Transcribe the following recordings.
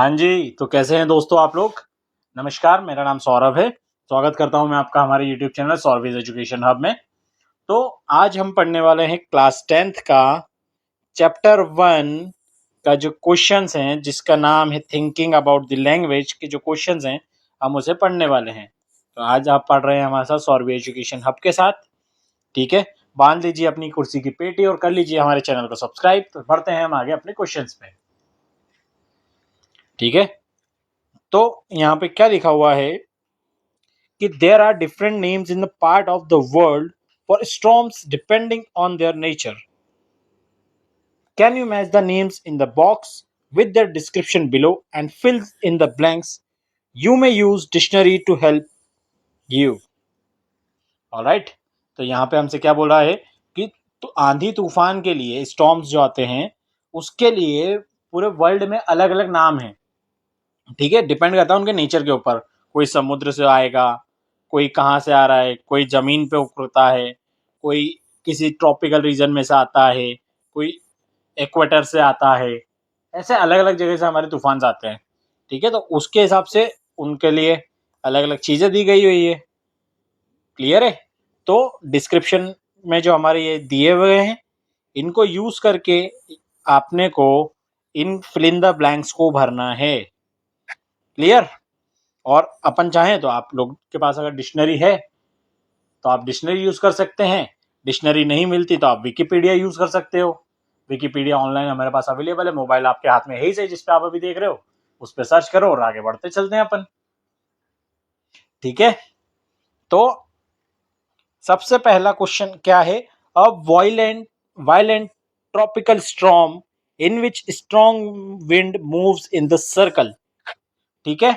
हाँ जी, तो कैसे हैं दोस्तों आप लोग। नमस्कार, मेरा नाम सौरभ है। स्वागत करता हूं मैं आपका हमारे YouTube channel Saurabh education hub में। तो आज हम पढ़ने वाले हैं क्लास 10th का चैप्टर 1 का जो क्वेश्चंस हैं, जिसका नाम है थिंकिंग अबाउट द लैंग्वेज के जो क्वेश्चंस हैं, हम उसे पढ़ने वाले हैं। तो आज आप पढ़ रहे हैं हमारे साथ सौरभ एजुकेशन हब के साथ। ठीक है, बांध लीजिए अपनी कुर्सी की पेटी और कर लीजिए हमारे चैनल को सब्सक्राइब। तो बढ़ते हैं हम आगे अपने क्वेश्चंस पे। ठीक है, तो यहाँ पे क्या लिखा हुआ है कि there are different names in the part of the world for storms depending on their nature. Can you match the names in the box with their description below and fill in the blanks? You may use dictionary to help you. Alright, तो यहाँ पे हमसे क्या बोल रहा है कि तो आंधी तूफान के लिए स्टॉर्म्स जो आते हैं उसके लिए पूरे वर्ल्ड में अलग अलग नाम हैं। ठीक है, डिपेंड करता है उनके नेचर के ऊपर। कोई समुद्र से आएगा, कोई कहाँ से आ रहा है, कोई जमीन पे उतरता है, कोई किसी ट्रॉपिकल रीजन में से आता है, कोई इक्वेटर से आता है। ऐसे अलग अलग जगह से हमारे तूफान आते हैं। ठीक है, तो उसके हिसाब से उनके लिए अलग अलग चीजें दी गई हुई है। क्लियर है। तो डिस्क्रिप्शन में जो हमारे ये दिए हुए हैं, इनको यूज करके आपने को इन फिल इन द ब्लैंक्स को भरना है। क्लियर। और अपन चाहें तो आप लोग के पास अगर डिक्शनरी है तो आप डिक्शनरी यूज कर सकते हैं। डिक्शनरी नहीं मिलती तो आप विकिपीडिया यूज कर सकते हो। विकिपीडिया ऑनलाइन हमारे पास अवेलेबल है, मोबाइल आपके हाथ में है ही सही जिस पे आप अभी देख रहे हो, उस पर सर्च करो और आगे बढ़ते चलते हैं अपन। ठीक है, तो सबसे पहला क्वेश्चन क्या है। अ violent violent tropical storm in which strong wind moves in the circle. ठीक है,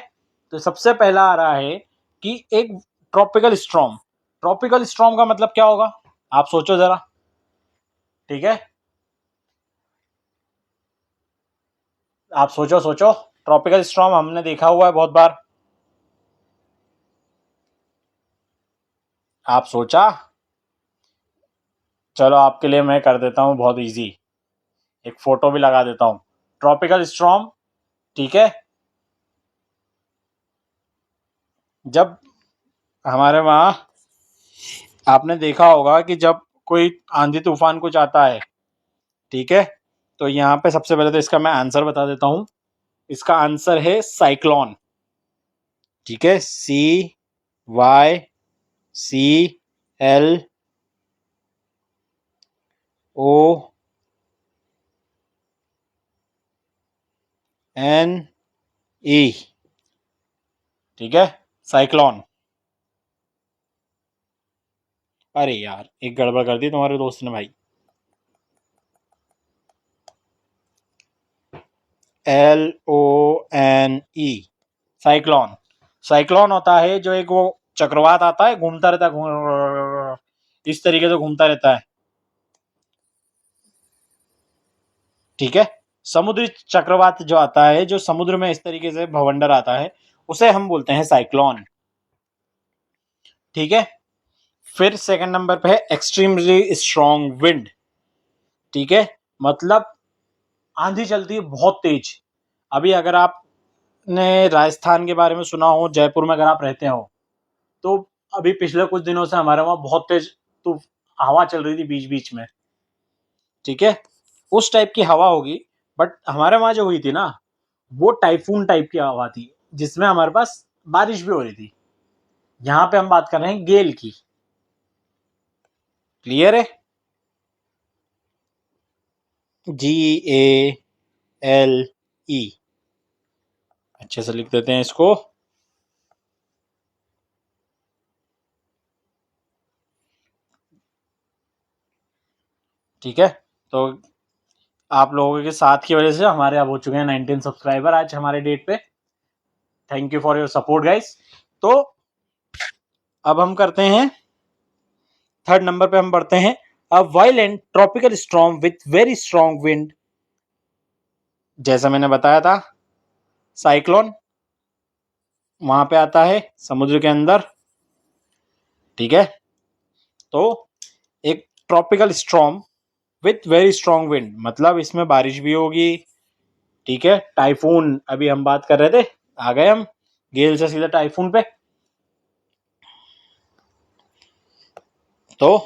तो सबसे पहला आ रहा है कि एक ट्रॉपिकल स्टॉर्म। ट्रॉपिकल स्टॉर्म का मतलब क्या होगा, आप सोचो जरा। ठीक है, आप सोचो सोचो। ट्रॉपिकल स्टॉर्म हमने देखा हुआ है बहुत बार। आप सोचा। चलो आपके लिए मैं कर देता हूं बहुत इजी, एक फोटो भी लगा देता हूं। ट्रॉपिकल स्टॉर्म, ठीक है, जब हमारे वहां आपने देखा होगा कि जब कोई आंधी तूफान कुछ आता है, ठीक है, तो यहाँ पे सबसे पहले तो इसका मैं आंसर बता देता हूं। इसका आंसर है साइक्लोन। ठीक है, CYCLONE। ठीक है, साइक्लोन। अरे यार, एक गड़बड़ कर दी तुम्हारे दोस्त ने भाई। LONE, cyclone. साइक्लोन होता है जो एक वो चक्रवात आता है, घूमता रहता है, इस तरीके से घूमता रहता है। ठीक है, समुद्री चक्रवात जो आता है, जो समुद्र में इस तरीके से भवंडर आता है, उसे हम बोलते हैं साइक्लोन। ठीक है, फिर सेकंड नंबर पे है एक्सट्रीमली स्ट्रॉन्ग विंड। ठीक है, मतलब आंधी चलती है बहुत तेज। अभी अगर आपने राजस्थान के बारे में सुना हो, जयपुर में अगर आप रहते हो, तो अभी पिछले कुछ दिनों से हमारे वहां बहुत तेज तो हवा चल रही थी बीच बीच में। ठीक है, उस टाइप की हवा होगी। बट हमारे वहां जो हुई थी ना, वो टाइफून टाइप की हवा थी, जिसमें हमारे पास बारिश भी हो रही थी। यहाँ पे हम बात कर रहे हैं गेल की। क्लियर है। GALE, अच्छे से लिख देते हैं इसको। ठीक है, तो आप लोगों के साथ की वजह से हमारे अब हो चुके हैं 19 सब्सक्राइबर आज हमारे डेट पे। Thank you for your support guys. तो अब हम करते हैं थर्ड नंबर पे, हम बढ़ते हैं। अ violent tropical storm with very strong wind, जैसा मैंने बताया था, साइक्लोन वहां पे आता है समुद्र के अंदर। ठीक है, तो एक tropical storm with very strong wind मतलब इसमें बारिश भी होगी, ठीक है, टाइफून अभी हम बात कर रहे थे, आ गए हम गेल से सीधा टाइफून पे। तो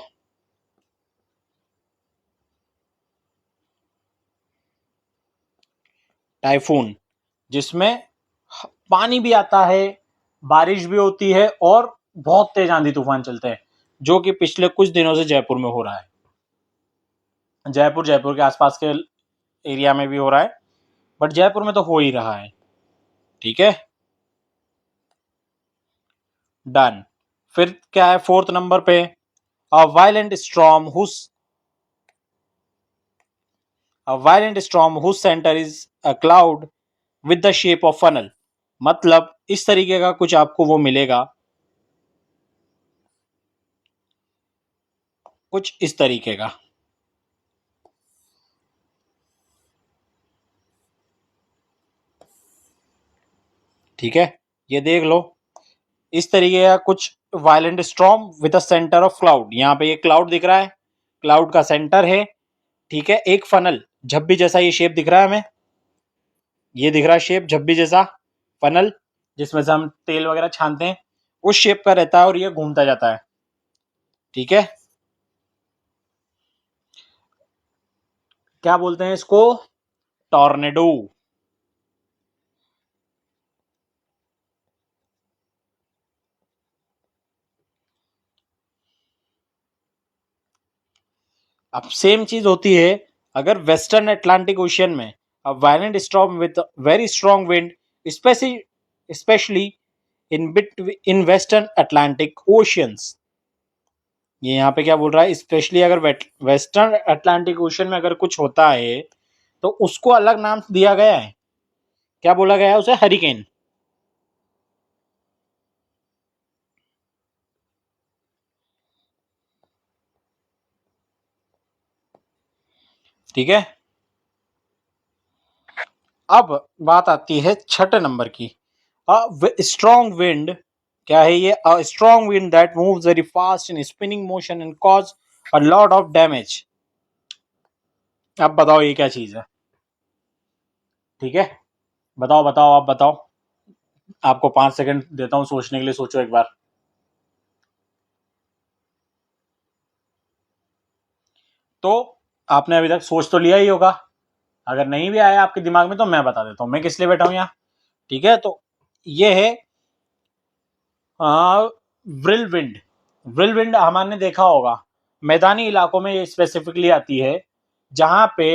टाइफून जिसमें पानी भी आता है, बारिश भी होती है और बहुत तेज आंधी तूफान चलते हैं, जो कि पिछले कुछ दिनों से जयपुर में हो रहा है। जयपुर के आसपास के एरिया में भी हो रहा है, बट जयपुर में तो हो ही रहा है। ठीक है, डन। फिर क्या है फोर्थ नंबर पे, अ वायलेंट स्टॉर्म हुस a violent storm whose center is a cloud with the shape of funnel। मतलब इस तरीके का कुछ आपको वो मिलेगा, कुछ इस तरीके का। ठीक है, ये देख लो, इस तरीके का कुछ violent storm with a centre of cloud. यहाँ पे ये क्लाउड दिख रहा है, क्लाउड का सेंटर है। ठीक है, एक फनल झब्बी जैसा ये शेप दिख रहा है हमें, ये दिख रहा है शेप झब्बी जैसा फनल, जिसमें से हम तेल वगैरह छानते हैं, उस शेप का रहता है और ये घूमता जाता है। ठीक है, क्या बोलते हैं इसको, टॉर्नेडो। अब सेम चीज होती है अगर वेस्टर्न अटलांटिक ओशियन में, अ violent storm with very strong wind, specially in western Atlantic oceans. ये यहाँ पे क्या बोल रहा है, स्पेशली अगर वेस्टर्न अटलांटिक ओशियन में अगर कुछ होता है तो उसको अलग नाम दिया गया है, क्या बोला गया है उसे, हरिकेन। ठीक है, अब बात आती है छठे नंबर की, स्ट्रॉन्ग विंड। क्या है ये, a strong wind that moves very fast in spinning motion and cause a lot of damage. अब बताओ ये क्या चीज है। ठीक है, बताओ बताओ, आप बताओ, आपको 5 सेकंड देता हूं सोचने के लिए, सोचो एक बार। तो आपने अभी तक सोच तो लिया ही होगा, अगर नहीं भी आया आपके दिमाग में तो मैं बता देता हूं मैं किस लिए बैठा हूं यहाँ। ठीक है, तो ये है व्रिल विंड। व्रिल विंड हमने देखा होगा, मैदानी इलाकों में ये स्पेसिफिकली आती है, जहां पे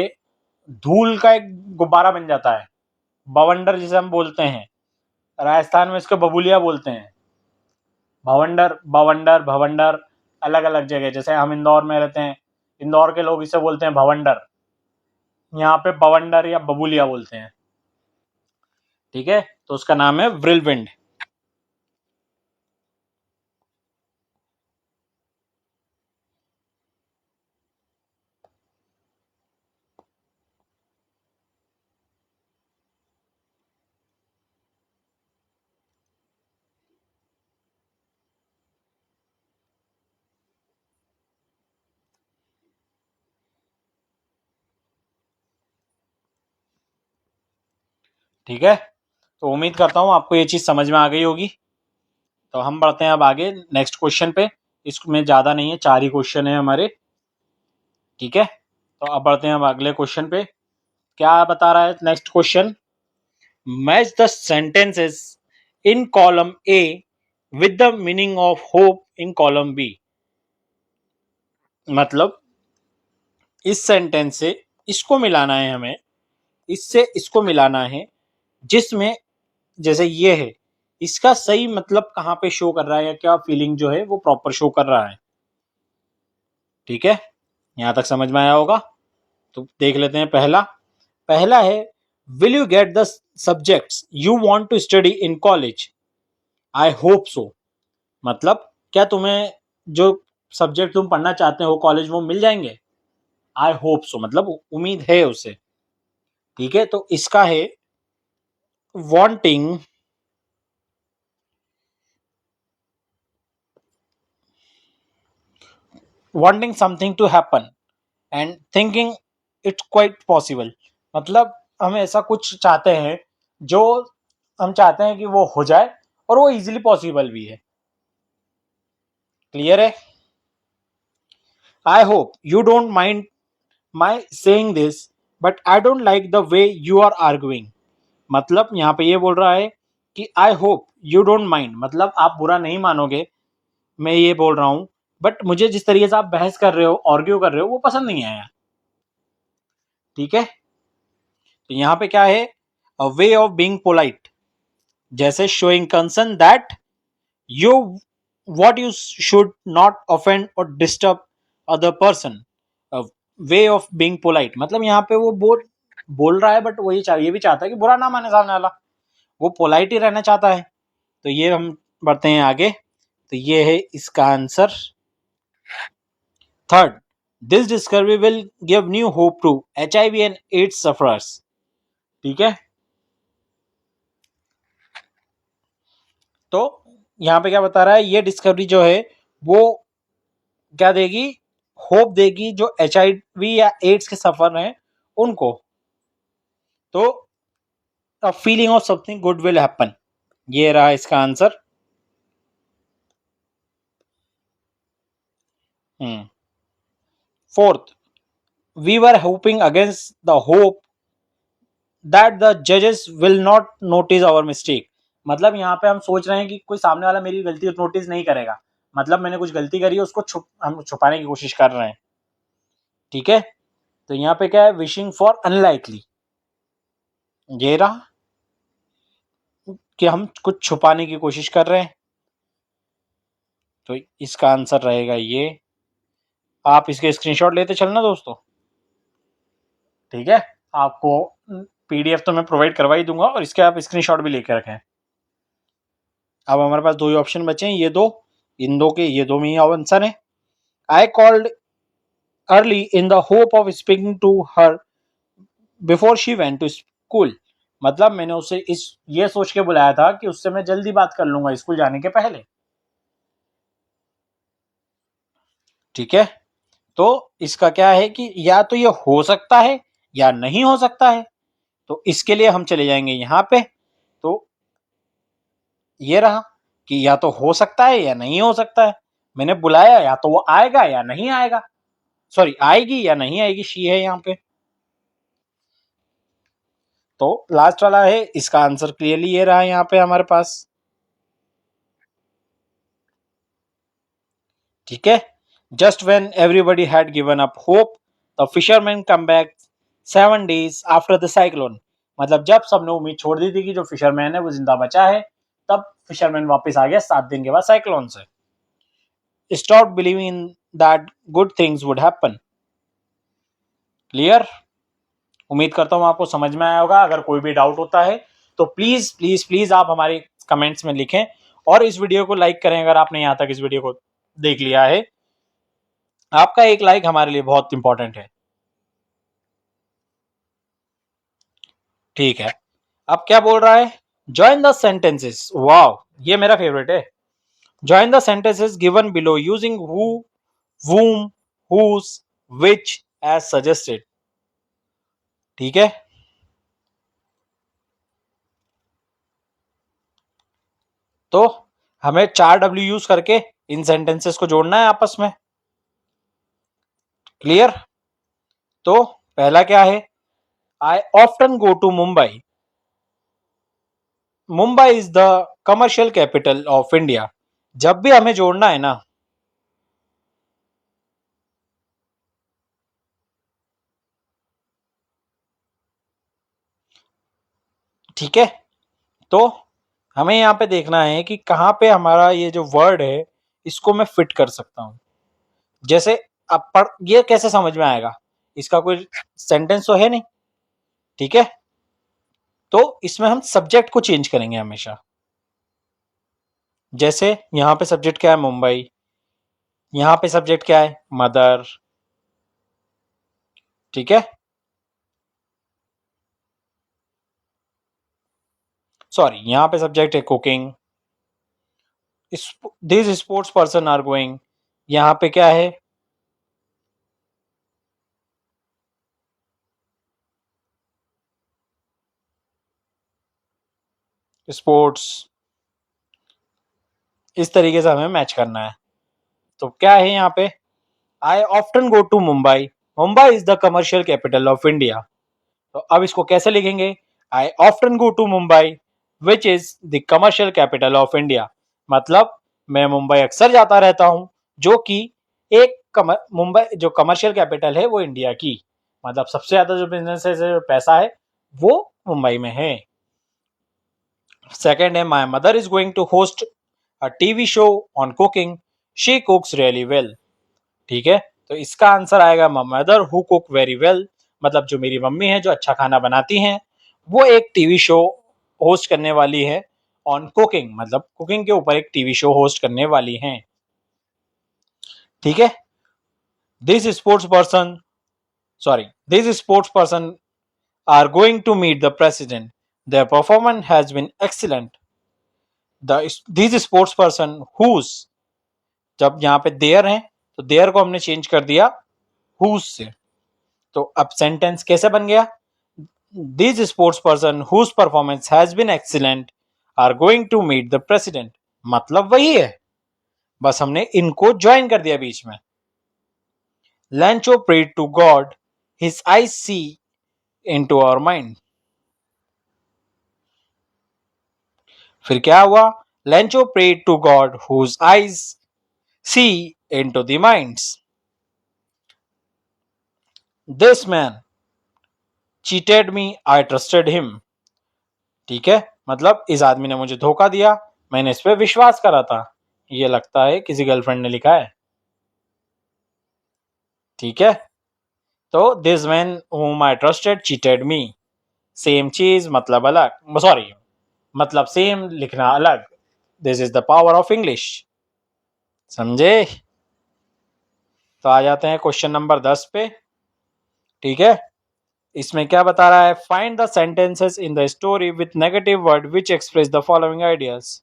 धूल का एक गुब्बारा बन जाता है, बवंडर जिसे हम बोलते हैं, राजस्थान में इसको बबुलिया बोलते हैं। भवंडर भवंडर भवंडर, अलग अलग जगह, जैसे हम इंदौर में रहते हैं, इंदौर के लोग इसे बोलते हैं भवंडर, यहाँ पे बवंडर या बबुलिया बोलते हैं। ठीक है, तो उसका नाम है व्रिल विंड। ठीक है, तो उम्मीद करता हूँ आपको ये चीज समझ में आ गई होगी। तो हम बढ़ते हैं अब आगे नेक्स्ट क्वेश्चन पे, इसमें ज्यादा नहीं है, 4 ही क्वेश्चन है हमारे। ठीक है, तो अब बढ़ते हैं अब अगले क्वेश्चन पे। क्या बता रहा है next question, match the sentences in column A with the meaning of hope in column B. मतलब इस सेंटेंस से इसको मिलाना है हमें, इससे इसको मिलाना है, जिसमें जैसे ये है, इसका सही मतलब कहाँ पे शो कर रहा है या क्या फीलिंग जो है वो प्रॉपर शो कर रहा है। ठीक है, यहां तक समझ में आया होगा। तो देख लेते हैं पहला। पहला है, will you get the subjects you want to study in college, I hope so. मतलब क्या तुम्हें जो सब्जेक्ट तुम पढ़ना चाहते हो कॉलेज वो मिल जाएंगे, आई होप सो मतलब उम्मीद है उसे। ठीक है, तो इसका है wanting, wanting something to happen and thinking it's quite possible. मतलब हम ऐसा कुछ चाहते हैं जो हम चाहते हैं कि वो हो जाए और वो इजीली पॉसिबल भी है। क्लियर है? I hope you don't mind my saying this but I don't like the way you are arguing. मतलब यहाँ पे ये बोल रहा है कि I hope you don't mind, मतलब आप बुरा नहीं मानोगे मैं ये बोल रहा हूं, बट मुझे जिस तरीके से आप बहस कर रहे हो, आर्ग्यू कर रहे हो, वो पसंद नहीं आया। ठीक है, तो यहाँ पे क्या है, अ वे ऑफ बीइंग पोलाइट, जैसे showing concern that you what you should not offend or disturb other person, a way of being polite। मतलब यहाँ पे वो बोल रहा है बट वो ये भी चाहता है कि बुरा ना माने सामने वाला, वो पोलाइट ही रहना चाहता है। तो ये हम बढ़ते हैं आगे, तो ये है इसका answer. Third, this discovery will give new hope to HIV and AIDS sufferers. ठीक है, तो यहाँ पे क्या बता रहा है, ये डिस्कवरी जो है वो क्या देगी, होप देगी जो HIV या एड्स के सफर हैं उनको। तो a feeling of something good will happen, ये रहा इसका answer. Fourth, we were hoping against the hope that the जजेस will not notice our mistake. मतलब यहाँ पे हम सोच रहे हैं कि कोई सामने वाला मेरी गलती नोटिस नहीं करेगा, मतलब मैंने कुछ गलती करी है उसको हम छुपाने की कोशिश कर रहे हैं। ठीक है, तो यहाँ पे क्या है, विशिंग फॉर अनलाइकली, ये रहा कि हम कुछ छुपाने की कोशिश कर रहे हैं, तो इसका आंसर रहेगा ये। आप इसके स्क्रीनशॉट लेते चलना दोस्तों। ठीक है, आपको PDF तो मैं प्रोवाइड करवा ही दूंगा और इसके आप स्क्रीनशॉट भी लेकर रखें। अब हमारे पास दो ही ऑप्शन बचे हैं, ये दो, इन दो के ये दो में ही आंसर है। I called early in the hope of speaking to her before she went to school. मतलब मैंने उसे इस ये सोच के बुलाया था कि उससे मैं जल्दी बात कर लूंगा स्कूल जाने के पहले। ठीक है, तो इसका क्या है कि या तो ये हो सकता है या नहीं हो सकता है, तो इसके लिए हम चले जाएंगे यहाँ पे। तो ये रहा कि या तो हो सकता है या नहीं हो सकता है, मैंने बुलाया या तो वो आएगा या नहीं आएगा, सॉरी आएगी या नहीं आएगी, शी है यहाँ पे। तो लास्ट वाला है, इसका आंसर क्लियरली ये रहा यहाँ पे हमारे पास। ठीक है, just when everybody had given up hope the fisherman come back 7 days after the cyclone. मतलब जब सबने उम्मीद छोड़ दी थी कि जो फिशरमैन है वो जिंदा बचा है, तब फिशरमैन वापस आ गया 7 दिन के बाद साइक्लोन से। Stop believing in that good things would happen. Clear? उम्मीद करता हूं आपको समझ में आया होगा। अगर कोई भी डाउट होता है तो प्लीज प्लीज प्लीज आप हमारे कमेंट्स में लिखें और इस वीडियो को लाइक करें अगर आपने यहां तक इस वीडियो को देख लिया है। आपका एक लाइक हमारे लिए बहुत इंपॉर्टेंट है। ठीक है, अब क्या बोल रहा है, ज्वाइन द सेंटेंसेस। वाओ, ये मेरा फेवरेट है। Join the sentences given below using who, whom, whose, which as suggested। ठीक है, तो हमें 4W यूज करके इन सेंटेंसेस को जोड़ना है आपस में। क्लियर? तो पहला क्या है, I often go to Mumbai. Mumbai is the commercial capital of India. जब भी हमें जोड़ना है ना, ठीक है, तो हमें यहाँ पे देखना है कि कहाँ पे हमारा ये जो वर्ड है इसको मैं फिट कर सकता हूं। जैसे अब पर ये कैसे समझ में आएगा, इसका कोई सेंटेंस तो है नहीं। ठीक है, तो इसमें हम सब्जेक्ट को चेंज करेंगे हमेशा। जैसे यहाँ पे सब्जेक्ट क्या है, मुंबई, यहाँ पे सब्जेक्ट क्या है, मदर। ठीक है, सॉरी यहाँ पे सब्जेक्ट है cooking, this sports person are going. यहाँ पे क्या है, स्पोर्ट्स, इस तरीके से हमें मैच करना है। तो क्या है यहाँ पे, I often go to Mumbai, Mumbai is the commercial capital of India. तो अब इसको कैसे लिखेंगे, I often go to Mumbai which is the commercial capital of India. मतलब मैं मुंबई अक्सर जाता रहता हूं, जो कि एक मुंबई जो कमर्शियल कैपिटल है वो इंडिया की, मतलब सबसे ज्यादा जो बिजनेस है, पैसा है, वो मुंबई में है। सेकेंड है, my mother is going to host a TV show on cooking, she cooks really well. ठीक है, तो इसका आंसर आएगा my mother who cook very well, मतलब जो मेरी मम्मी है जो अच्छा खाना बनाती हैं, वो एक टीवी शो होस्ट करने वाली है ऑन कुकिंग, मतलब कुकिंग के ऊपर एक टीवी शो होस्ट करने वाली हैं। ठीक है, this sports person this sports person are going to meet the president, their performance has been excellent. This sports person whose, जब यहाँ पे देयर है तो देयर को हमने चेंज कर दिया हुज से, तो अब सेंटेंस कैसे बन गया, this sports person whose performance has been excellent are going to meet the president. मतलब वही है, बस हमने इनको ज्वाइन कर दिया बीच में। Lencho prayed to God his eyes see into our mind. फिर क्या हुआ, Lencho prayed to God whose eyes see into the minds. This man cheated me I trusted him. ठीक है, मतलब इस आदमी ने मुझे धोखा दिया, मैंने इस पे विश्वास करा था। ये लगता है किसी गर्लफ्रेंड ने लिखा है। ठीक है, तो this man whom I trusted cheated me, same चीज मतलब अलग, सॉरी मतलब सेम लिखना अलग। This is the power of English. समझे? तो आ जाते हैं क्वेश्चन नंबर 10 पे। ठीक है, इसमें क्या बता रहा है, find the sentences in the story with negative word which express the following ideas.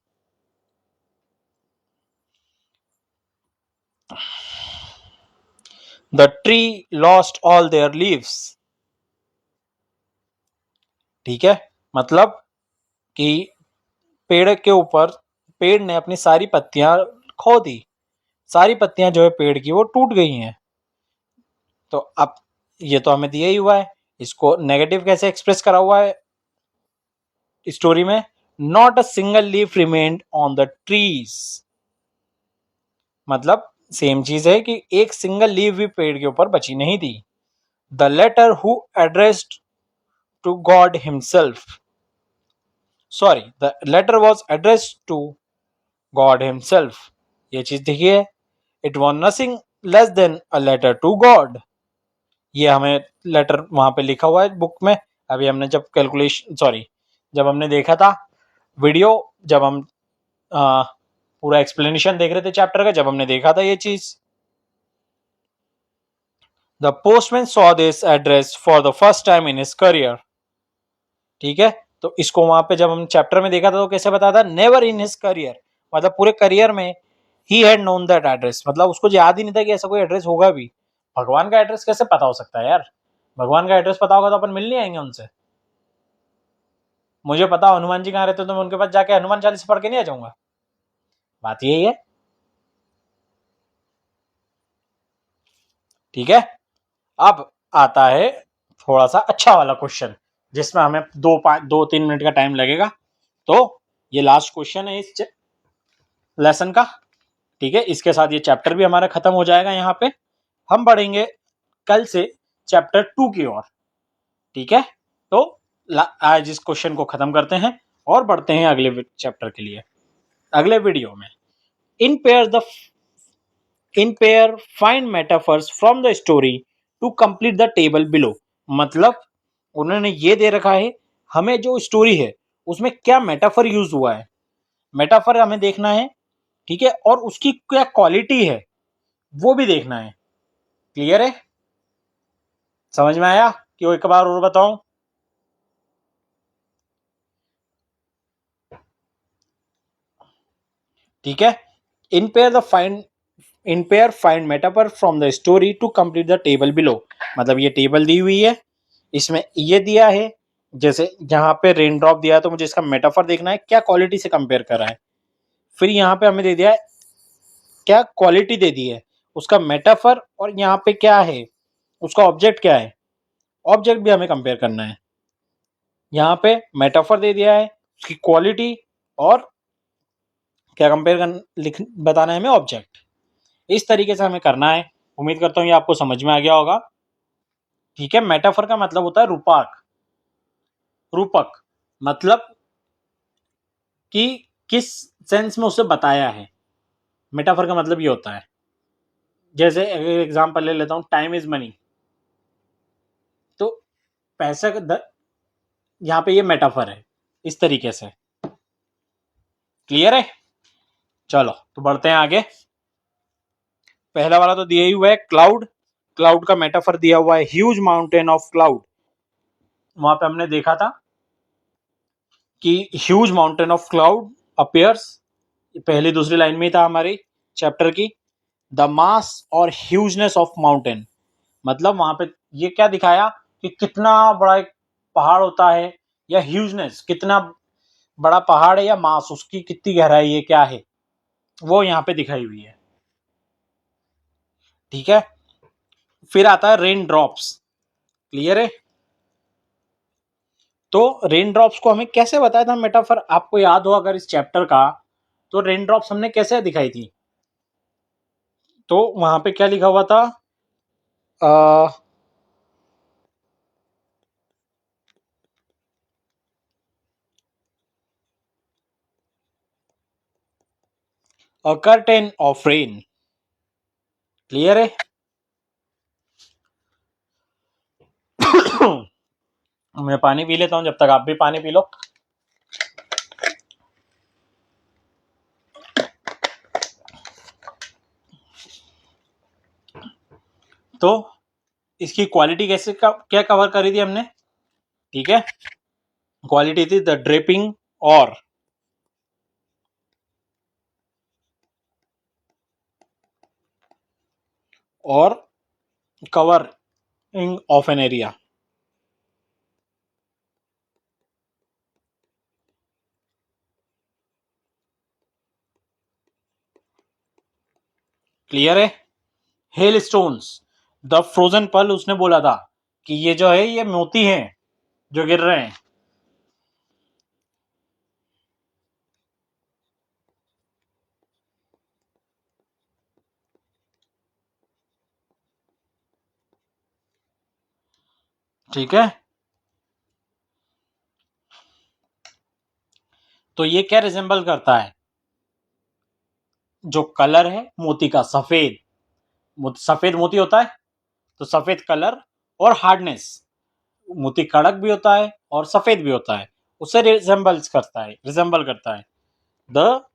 The tree lost all there leaves. ठीक है, मतलब कि पेड़ के ऊपर, पेड़ ने अपनी सारी पत्तियां खो दी, सारी पत्तियां जो है पेड़ की वो टूट गई हैं। तो अब ये तो हमें दिया ही हुआ है, इसको नेगेटिव कैसे एक्सप्रेस करा हुआ है स्टोरी में, not a single leaf remained on the trees. मतलब सेम चीज है कि एक सिंगल लीफ भी पेड़ के ऊपर बची नहीं थी। The letter who addressed to God himself, sorry the letter was addressed to God himself. ये चीज देखिए, it was nothing less than a letter to God. ये हमें लेटर वहां पे लिखा हुआ है बुक में। अभी हमने जब कैलकुलेशन, सॉरी जब हमने देखा था वीडियो, जब हम पूरा एक्सप्लेनेशन देख रहे थे चैप्टर का, जब हमने देखा था ये चीज। The postman saw this address for the first time in his career. ठीक है, तो इसको वहां पे जब हम चैप्टर में देखा था तो कैसे बताया था, नेवर इन हिज करियर, मतलब पूरे करियर में he had known that address, मतलब उसको याद ही नहीं था कि ऐसा कोई एड्रेस होगा भी। भगवान का एड्रेस कैसे पता हो सकता है यार, भगवान का एड्रेस पता होगा तो अपन मिल नहीं आएंगे उनसे। मुझे पता हनुमान जी कहाँ रहते तो मैं उनके पास जाके हनुमान चालीसा पढ़ के नहीं आ जाऊंगा। बात यही है। ठीक है, अब आता है थोड़ा सा अच्छा वाला क्वेश्चन, जिसमें हमें 2-3 मिनट का टाइम लगेगा। तो ये लास्ट क्वेश्चन है इस लेसन का। ठीक है, इसके साथ ये चैप्टर भी हमारा खत्म हो जाएगा। यहाँ पे हम बढ़ेंगे कल से चैप्टर 2 की ओर। ठीक है, तो आज इस क्वेश्चन को खत्म करते हैं और बढ़ते हैं अगले चैप्टर के लिए अगले वीडियो में। In pair the in pair find metaphors from the story to complete the table below. मतलब उन्होंने ये दे रखा है हमें जो स्टोरी है उसमें क्या मेटाफर यूज हुआ है, मेटाफर हमें देखना है। ठीक है, और उसकी क्या क्वालिटी है वो भी देखना है। क्लियर है? समझ में आया कि एक बार और बताऊं? ठीक है, in pair the find in pair find metaphor from the story to complete the table below. मतलब ये टेबल दी हुई है, इसमें ये दिया है जैसे यहाँ पे रेन ड्रॉप दिया है तो मुझे इसका मेटाफर देखना है, क्या क्वालिटी से कंपेयर कर रहा है। फिर यहाँ पे हमें दे दिया है क्या क्वालिटी दे दी है, उसका मेटाफर, और यहाँ पे क्या है उसका ऑब्जेक्ट क्या है, ऑब्जेक्ट भी हमें कंपेयर करना है। यहाँ पे मेटाफर दे दिया है, उसकी क्वालिटी, और क्या कंपेयर कर लिख बताना है हमें, ऑब्जेक्ट। इस तरीके से हमें करना है। उम्मीद करता हूँ ये आपको समझ में आ गया होगा। ठीक है, मेटाफर का मतलब होता है रूपक। रूपक मतलब कि किस सेंस में उसे बताया है, मेटाफर का मतलब ये होता है। जैसे अगर एग्जांपल ले लेता हूँ, टाइम इज मनी, तो पैसा का यहाँ पे ये मेटाफर है, इस तरीके से। क्लियर है? चलो तो बढ़ते हैं आगे। पहला वाला तो दिया ही हुआ है क्लाउड। क्लाउड का मेटाफर दिया हुआ है ह्यूज माउंटेन ऑफ क्लाउड। वहां पे हमने देखा था कि huge mountain of cloud appears, पहली दूसरी लाइन में ही था हमारी चैप्टर की। द मास और ह्यूजनेस ऑफ माउंटेन, मतलब वहां पे ये क्या दिखाया कि कितना बड़ा एक पहाड़ होता है, या ह्यूजनेस कितना बड़ा पहाड़ है, या मास उसकी कितनी गहराई है, क्या है, वो यहाँ पे दिखाई हुई है। ठीक है, फिर आता है रेन ड्रॉप्स। क्लियर है? तो रेन ड्रॉप्स को हमें कैसे बताया था मेटाफर, आपको याद हो अगर इस चैप्टर का, तो रेन ड्रॉप्स हमने कैसे दिखाई थी। तो वहां पे क्या लिखा हुआ था, अ कर्टेन ऑफ रेन। क्लियर है? मैं पानी पी लेता हूं, जब तक आप भी पानी पी लो। तो इसकी क्वालिटी कैसे क्या कवर करी थी हमने। ठीक है, क्वालिटी थी द ड्रेपिंग और covering of an area. Clear है? हेल स्टोन्स, द फ्रोजन पल, उसने बोला था कि ये जो है ये मोती हैं जो गिर रहे हैं। ठीक है, तो ये क्या रिजेंबल करता है, जो कलर है मोती का, सफेद सफेद मोती होता है, तो सफेद कलर और हार्डनेस, मोती कड़क भी होता है और सफेद भी होता है, उससे रिजेंबल करता है the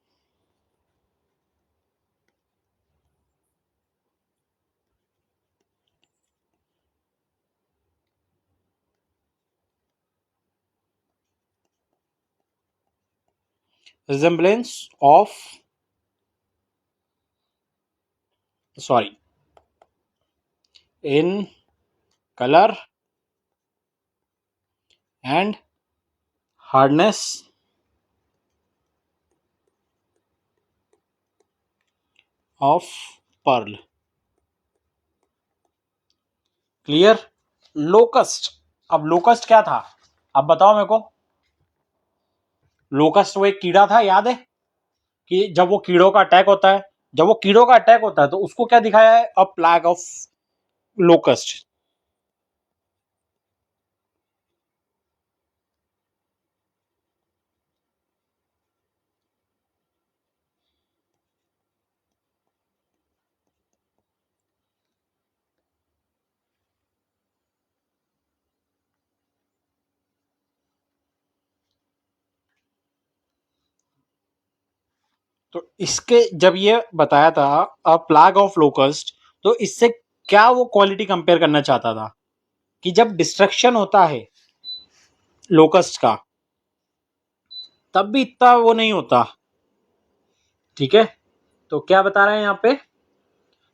resemblance of, sorry, in color and hardness of pearl. Clear? Locust, अब लोकस्ट क्या था, अब बताओ मेरे को। लोकस्ट वो एक कीड़ा था, याद है कि जब वो कीड़ों का अटैक होता है, जब वो कीड़ों का अटैक होता है तो उसको क्या दिखाया है, अ प्लैग ऑफ लोकस्ट। तो इसके जब ये बताया था अ प्लैग ऑफ लोकस्ट, तो इससे क्या वो क्वालिटी कंपेयर करना चाहता था कि जब डिस्ट्रक्शन होता है लोकस्ट का तब भी इतना वो नहीं होता। ठीक है, तो क्या बता रहे हैं यहाँ पे,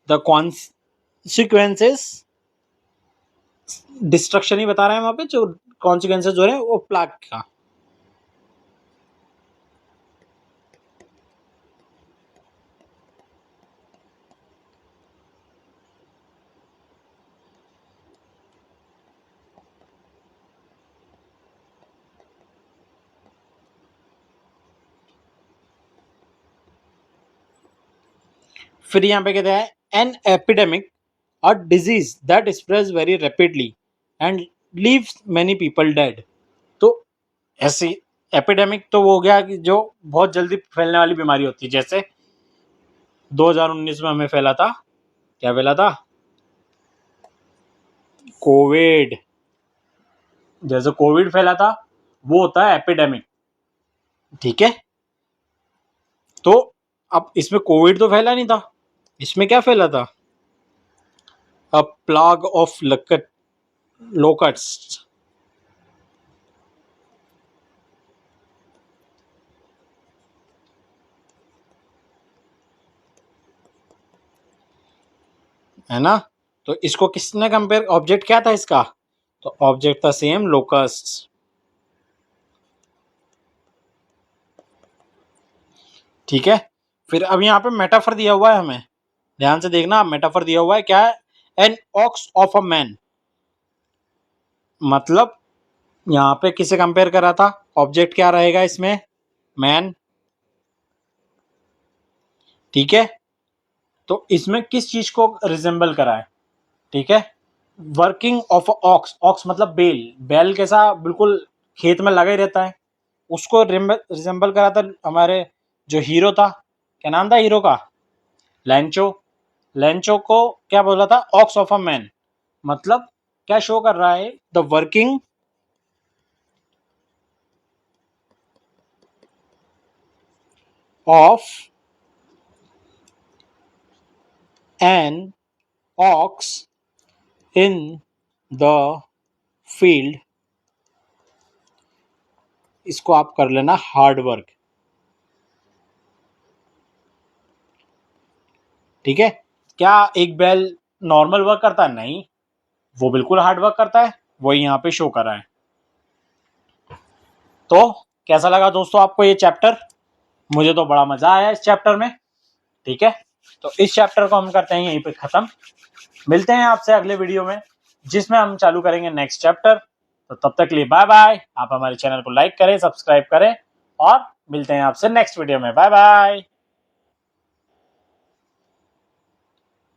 द कॉन्सिक्वेंसेस, डिस्ट्रक्शन ही बता रहे हैं वहां पे, जो कॉन्सिक्वेंसेज हो रहे हैं वो प्लाग का। फिर यहाँ पे कहते हैं एन एपिडेमिक और disease that spreads very rapidly and leaves many people dead. तो ऐसी एपिडेमिक तो वो हो गया कि जो बहुत जल्दी फैलने वाली बीमारी होती है, जैसे 2019 में हमें फैला था, क्या फैला था, कोविड। जैसे कोविड फैला था वो होता है एपिडेमिक, ठीक है। तो अब इसमें कोविड तो फैला नहीं था, इसमें क्या फैला था, अ प्लाग ऑफ लोकस्ट, है ना। तो इसको किसने कंपेयर, ऑब्जेक्ट क्या था इसका, तो ऑब्जेक्ट था सेम लोकस्ट, ठीक है। फिर अब यहाँ पे मेटाफर दिया हुआ है, हमें ध्यान से देखना, मेटाफर दिया हुआ है क्या है, an ox of a man, मतलब यहाँ पे किसे कंपेयर करा था, ऑब्जेक्ट क्या रहेगा इसमें, मैन, ठीक है। तो इसमें किस चीज को रिजेंबल करा है, ठीक है, वर्किंग ऑफ ऑक्स, ऑक्स मतलब बेल, बैल कैसा बिल्कुल खेत में लगा ही रहता है, उसको रिजेंबल करा था हमारे जो हीरो था, क्या नाम था हीरो का, लैंचो। लैंचो को क्या बोला था, ऑक्स ऑफ अ मैन, मतलब क्या शो कर रहा है, the working of an ox in the field, इसको आप कर लेना हार्ड वर्क, ठीक है। क्या एक बैल नॉर्मल वर्क करता है, नहीं, वो बिल्कुल हार्ड वर्क करता है, वही यहाँ पे शो कर रहा है। तो कैसा लगा दोस्तों आपको ये चैप्टर, मुझे तो बड़ा मजा आया इस चैप्टर में, ठीक है। तो इस चैप्टर को हम करते हैं यहीं पे खत्म, मिलते हैं आपसे अगले वीडियो में जिसमें हम चालू करेंगे नेक्स्ट चैप्टर। तो तब तक के लिए बाय बाय, आप हमारे चैनल को लाइक करें, सब्सक्राइब करें, और मिलते हैं आपसे नेक्स्ट वीडियो में, बाय बाय।